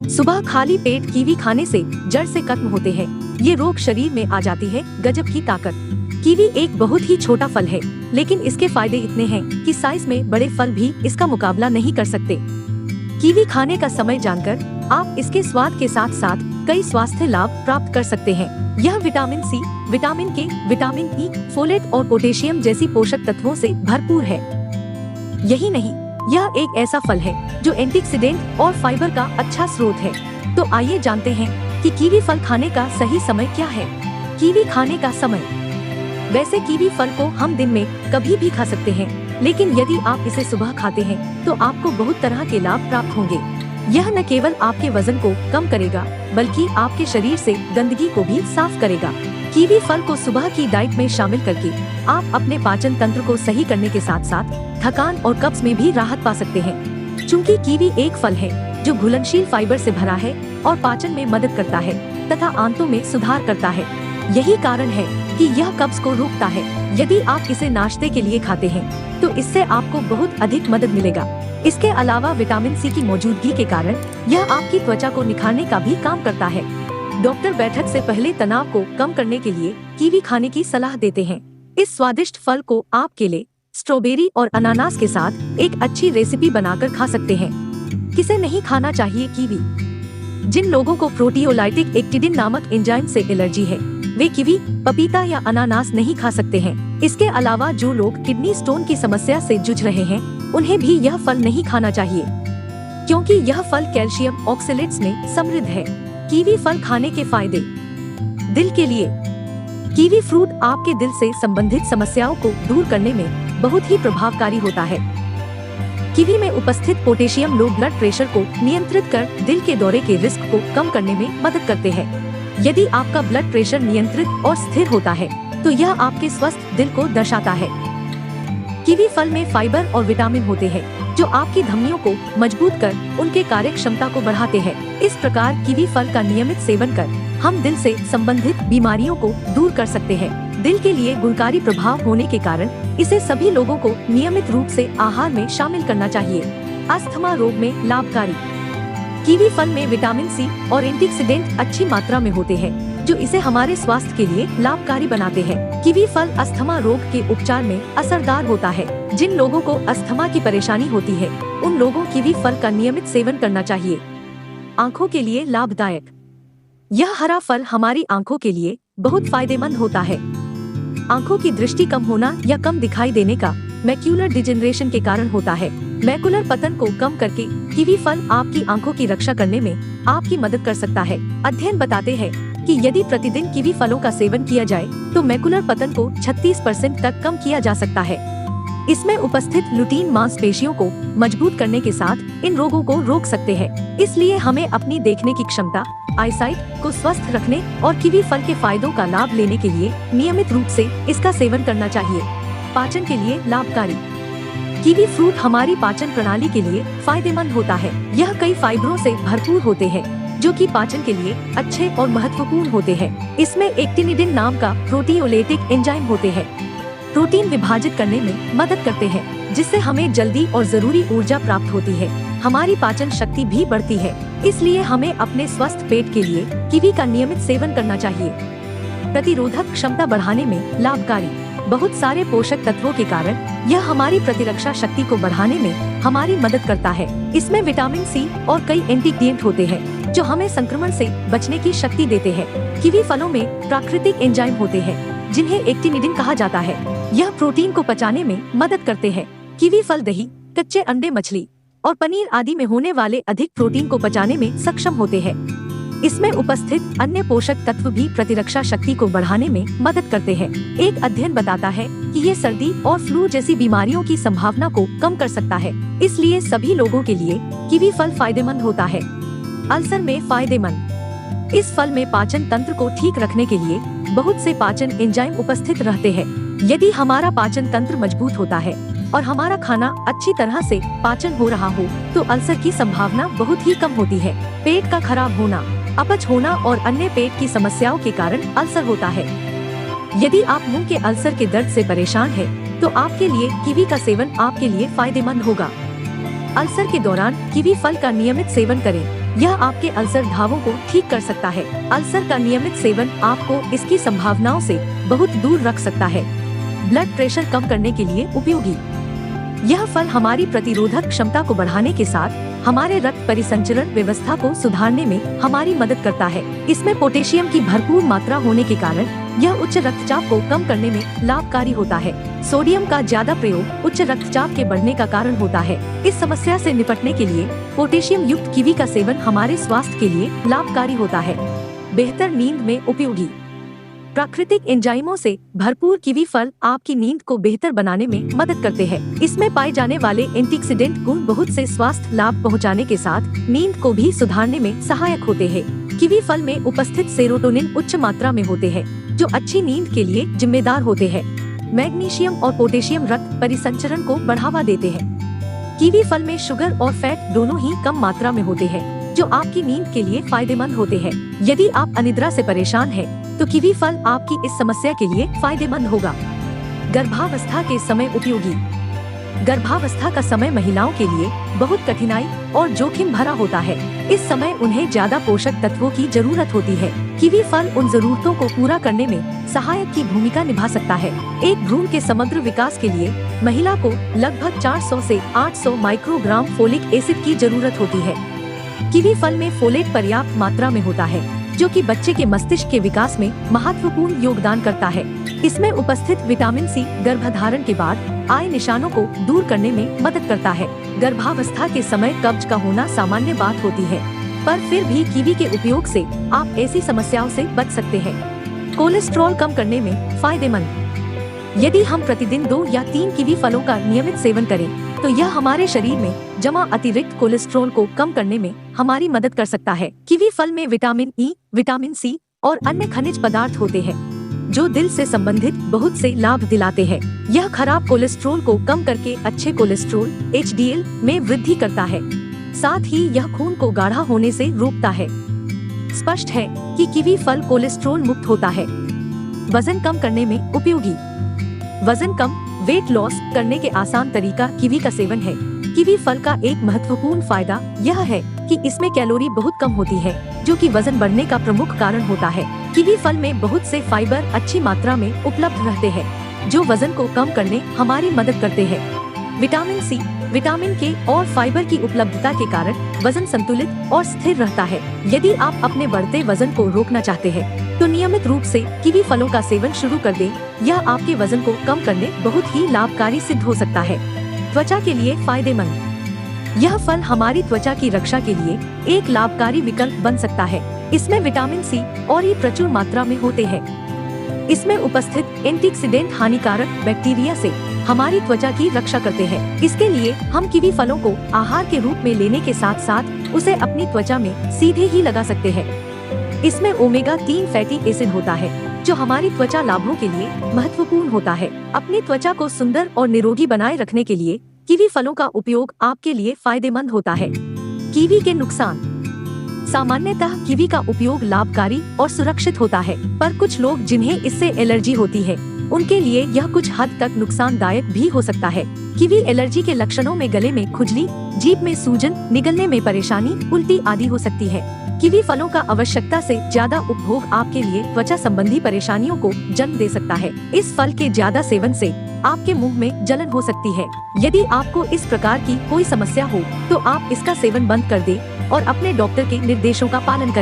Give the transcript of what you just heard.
सुबह खाली पेट कीवी खाने से जड़ से खत्म होते हैं। ये रोग शरीर में आ जाती है गजब की ताकत। कीवी एक बहुत ही छोटा फल है, लेकिन इसके फायदे इतने हैं कि साइज में बड़े फल भी इसका मुकाबला नहीं कर सकते। कीवी खाने का समय जानकर आप इसके स्वाद के साथ साथ कई स्वास्थ्य लाभ प्राप्त कर सकते हैं। यह विटामिन सी, विटामिन के, विटामिन ई, फोलेट और पोटेशियम जैसी पोषक तत्वों से भरपूर है। यही नहीं, यह एक ऐसा फल है जो एंटीऑक्सीडेंट और फाइबर का अच्छा स्रोत है। तो आइए जानते हैं कि कीवी फल खाने का सही समय क्या है। कीवी खाने का समय। वैसे कीवी फल को हम दिन में कभी भी खा सकते हैं, लेकिन यदि आप इसे सुबह खाते हैं तो आपको बहुत तरह के लाभ प्राप्त होंगे। यह न केवल आपके वजन को कम करेगा, बल्कि आपके शरीर से गंदगी को भी साफ करेगा। कीवी फल को सुबह की डाइट में शामिल करके आप अपने पाचन तंत्र को सही करने के साथ साथ थकान और कब्ज में भी राहत पा सकते हैं। चूँकि कीवी एक फल है जो घुलनशील फाइबर से भरा है और पाचन में मदद करता है तथा आंतों में सुधार करता है। यही कारण है कि यह कब्ज को रोकता है। यदि आप इसे नाश्ते के लिए खाते हैं तो इससे आपको बहुत अधिक मदद मिलेगा। इसके अलावा विटामिन सी की मौजूदगी के कारण यह आपकी त्वचा को निखारने का भी काम करता है। डॉक्टर बैठक से पहले तनाव को कम करने के लिए कीवी खाने की सलाह देते हैं। इस स्वादिष्ट फल को आप केले, स्ट्रॉबेरी और अनानास के साथ एक अच्छी रेसिपी बनाकर खा सकते हैं। किसे नहीं खाना चाहिए कीवी? जिन लोगों को प्रोटियोलाइटिक एक्टिडिन नामक एंजाइम से एलर्जी है, वे कीवी, पपीता या अनानास नहीं खा सकते हैं। इसके अलावा जो लोग किडनी स्टोन की समस्या से जूझ रहे हैं, उन्हें भी यह फल नहीं खाना चाहिए, क्योंकि यह फल कैल्शियम ऑक्सलेट्स में समृद्ध है। कीवी फल खाने के फायदे। दिल के लिए कीवी फ्रूट आपके दिल से संबंधित समस्याओं को दूर करने में बहुत ही प्रभावकारी होता है। कीवी में उपस्थित पोटेशियम लो ब्लड प्रेशर को नियंत्रित कर दिल के दौरे के रिस्क को कम करने में मदद करते हैं। यदि आपका ब्लड प्रेशर नियंत्रित और स्थिर होता है तो यह आपके स्वस्थ दिल को दर्शाता है। कीवी फल में फाइबर और विटामिन होते हैं जो आपकी धमनियों को मजबूत कर उनके कार्य क्षमता को बढ़ाते हैं। इस प्रकार कीवी फल का नियमित सेवन कर हम दिल से संबंधित बीमारियों को दूर कर सकते हैं। दिल के लिए गुणकारी प्रभाव होने के कारण इसे सभी लोगों को नियमित रूप से आहार में शामिल करना चाहिए। अस्थमा रोग में लाभकारी। कीवी फल में विटामिन सी और एंटीऑक्सीडेंट अच्छी मात्रा में होते हैं जो इसे हमारे स्वास्थ्य के लिए लाभकारी बनाते हैं। कीवी फल अस्थमा रोग के उपचार में असरदार होता है। जिन लोगों को अस्थमा की परेशानी होती है, उन लोगों कीवी फल का नियमित सेवन करना चाहिए। आँखों के लिए लाभदायक। यह हरा फल हमारी आँखों के लिए बहुत फायदेमंद होता है। आँखों की दृष्टि कम होना या कम दिखाई देने का मैक्यूलर डिजेनरेशन के कारण होता है। मैकुलर पतन को कम करके कीवी फल आपकी आंखों की रक्षा करने में आपकी मदद कर सकता है। अध्ययन बताते हैं कि यदि प्रतिदिन कीवी फलों का सेवन किया जाए तो मैकुलर पतन को 36% तक कम किया जा सकता है। इसमें उपस्थित लुटीन मांसपेशियों को मजबूत करने के साथ इन रोगों को रोक सकते हैं। इसलिए हमें अपनी देखने की क्षमता, आईसाइट को स्वस्थ रखने और कीवी फल के फायदों का लाभ लेने के लिए नियमित रूप से इसका सेवन करना चाहिए। पाचन के लिए लाभकारी। कीवी फ्रूट हमारी पाचन प्रणाली के लिए फायदेमंद होता है। यह कई फाइबरों से भरपूर होते हैं जो कि पाचन के लिए अच्छे और महत्वपूर्ण होते हैं। इसमें एक्टिनिडिन नाम का प्रोटियोलेटिक एंजाइम होते हैं। प्रोटीन विभाजित करने में मदद करते हैं, जिससे हमें जल्दी और जरूरी ऊर्जा प्राप्त होती है। हमारी पाचन शक्ति भी बढ़ती है। इसलिए हमें अपने स्वस्थ पेट के लिए कीवी का नियमित सेवन करना चाहिए। प्रतिरोधक क्षमता बढ़ाने में लाभकारी। बहुत सारे पोषक तत्वों के कारण यह हमारी प्रतिरक्षा शक्ति को बढ़ाने में हमारी मदद करता है। इसमें विटामिन सी और कई एंटीऑक्सीडेंट होते हैं जो हमें संक्रमण से बचने की शक्ति देते हैं। कीवी फलों में प्राकृतिक एंजाइम होते हैं जिन्हें एक्टिनिडिन कहा जाता है। यह प्रोटीन को पचाने में मदद करते हैं। कीवी फल दही, कच्चे अंडे, मछली और पनीर आदि में होने वाले अधिक प्रोटीन को पचाने में सक्षम होते हैं। इसमें उपस्थित अन्य पोषक तत्व भी प्रतिरक्षा शक्ति को बढ़ाने में मदद करते हैं। एक अध्ययन बताता है कि ये सर्दी और फ्लू जैसी बीमारियों की संभावना को कम कर सकता है। इसलिए सभी लोगों के लिए कीवी फल फायदेमंद होता है। अल्सर में फायदेमंद। इस फल में पाचन तंत्र को ठीक रखने के लिए बहुत से पाचन एंजाइम उपस्थित रहते हैं। यदि हमारा पाचन तंत्र मजबूत होता है और हमारा खाना अच्छी तरह से पाचन हो रहा हो तो अल्सर की संभावना बहुत ही कम होती है। पेट का खराब होना, अपच होना और अन्य पेट की समस्याओं के कारण अल्सर होता है। यदि आप मुंह के अल्सर के दर्द से परेशान हैं, तो आपके लिए कीवी का सेवन आपके लिए फायदेमंद होगा। अल्सर के दौरान कीवी फल का नियमित सेवन करें। यह आपके अल्सर घावों को ठीक कर सकता है। अल्सर का नियमित सेवन आपको इसकी संभावनाओं से बहुत दूर रख सकता है। ब्लड प्रेशर कम करने के लिए उपयोगी। यह फल हमारी प्रतिरोधक क्षमता को बढ़ाने के साथ हमारे रक्त परिसंचरण व्यवस्था को सुधारने में हमारी मदद करता है। इसमें पोटेशियम की भरपूर मात्रा होने के कारण यह उच्च रक्तचाप को कम करने में लाभकारी होता है। सोडियम का ज्यादा प्रयोग उच्च रक्तचाप के बढ़ने का कारण होता है। इस समस्या से निपटने के लिए पोटेशियम युक्त कीवी का सेवन हमारे स्वास्थ्य के लिए लाभकारी होता है। बेहतर नींद में उपयोगी। प्राकृतिक एंजाइमों से भरपूर कीवी फल आपकी नींद को बेहतर बनाने में मदद करते हैं। इसमें पाए जाने वाले एंटीऑक्सीडेंट गुण बहुत से स्वास्थ्य लाभ पहुंचाने के साथ नींद को भी सुधारने में सहायक होते हैं। कीवी फल में उपस्थित सेरोटोनिन उच्च मात्रा में होते हैं, जो अच्छी नींद के लिए जिम्मेदार होते हैं। मैग्नीशियम और पोटेशियम रक्त परिसंचरण को बढ़ावा देते हैं। कीवी फल में शुगर और फैट दोनों ही कम मात्रा में होते हैं, जो आपकी नींद के लिए फायदेमंद होते हैं। यदि आप अनिद्रा से परेशान हैं, तो कीवी फल आपकी इस समस्या के लिए फायदेमंद होगा। गर्भावस्था के समय उपयोगी। गर्भावस्था का समय महिलाओं के लिए बहुत कठिनाई और जोखिम भरा होता है। इस समय उन्हें ज्यादा पोषक तत्वों की जरूरत होती है। कीवी फल उन जरूरतों को पूरा करने में सहायक की भूमिका निभा सकता है। एक भ्रूण के समग्र विकास के लिए महिला को लगभग 400 से 800 माइक्रोग्राम फोलिक एसिड की जरूरत होती है। कीवी फल में फोलेट पर्याप्त मात्रा में होता है, जो कि बच्चे के मस्तिष्क के विकास में महत्वपूर्ण योगदान करता है। इसमें उपस्थित विटामिन सी गर्भधारण के बाद आए निशानों को दूर करने में मदद करता है। गर्भावस्था के समय कब्ज का होना सामान्य बात होती है, पर फिर भी कीवी के उपयोग से आप ऐसी समस्याओं से बच सकते हैं। कोलेस्ट्रॉल कम करने में फायदेमंद। यदि हम प्रतिदिन 2 या 3 कीवी फलों का नियमित सेवन करें, तो यह हमारे शरीर में जमा अतिरिक्त कोलेस्ट्रॉल को कम करने में हमारी मदद कर सकता है। कीवी फल में विटामिन ई, विटामिन सी और अन्य खनिज पदार्थ होते हैं, जो दिल से संबंधित बहुत से लाभ दिलाते हैं। यह खराब कोलेस्ट्रॉल को कम करके अच्छे कोलेस्ट्रॉल HDL में वृद्धि करता है। साथ ही यह खून को गाढ़ा होने से रोकता है। स्पष्ट है कि कीवी फल कोलेस्ट्रॉल मुक्त होता है। वजन कम करने में उपयोगी। वजन कम वेट लॉस करने के आसान तरीका कीवी का सेवन है। कीवी फल का एक महत्वपूर्ण फायदा यह है कि इसमें कैलोरी बहुत कम होती है, जो कि वजन बढ़ने का प्रमुख कारण होता है। कीवी फल में बहुत से फाइबर अच्छी मात्रा में उपलब्ध रहते हैं, जो वजन को कम करने हमारी मदद करते हैं। विटामिन सी, विटामिन के और फाइबर की उपलब्धता के कारण वजन संतुलित और स्थिर रहता है। यदि आप अपने बढ़ते वजन को रोकना चाहते हैं, तो नियमित रूप से कीवी फलों का सेवन शुरू कर दें। यह आपके वजन को कम करने बहुत ही लाभकारी सिद्ध हो सकता है। त्वचा के लिए फायदेमंद। यह फल हमारी त्वचा की रक्षा के लिए एक लाभकारी विकल्प बन सकता है। इसमें विटामिन सी और ई प्रचुर मात्रा में होते हैं। इसमें उपस्थित एंटीऑक्सीडेंट हानिकारक बैक्टीरिया से हमारी त्वचा की रक्षा करते हैं। इसके लिए हम कीवी फलों को आहार के रूप में लेने के साथ साथ उसे अपनी त्वचा में सीधे ही लगा सकते हैं। इसमें ओमेगा 3 फैटी एसिड होता है, जो हमारी त्वचा लाभों के लिए महत्वपूर्ण होता है। अपनी त्वचा को सुंदर और निरोगी बनाए रखने के लिए कीवी फलों का उपयोग आपके लिए फायदेमंद होता है। कीवी के नुकसान। सामान्यतः कीवी का उपयोग लाभकारी और सुरक्षित होता है, पर कुछ लोग जिन्हें इससे एलर्जी होती है, उनके लिए यह कुछ हद तक नुकसानदायक भी हो सकता है। कीवी एलर्जी के लक्षणों में गले में खुजली, जीभ में सूजन, निगलने में परेशानी, उल्टी आदि हो सकती है। कीवी फलों का आवश्यकता से ज्यादा उपभोग आपके लिए त्वचा संबंधी परेशानियों को जन्म दे सकता है। इस फल के ज्यादा सेवन से आपके मुंह में जलन हो सकती है। यदि आपको इस प्रकार की कोई समस्या हो, तो आप इसका सेवन बंद कर दें और अपने डॉक्टर के निर्देशों का पालन करें।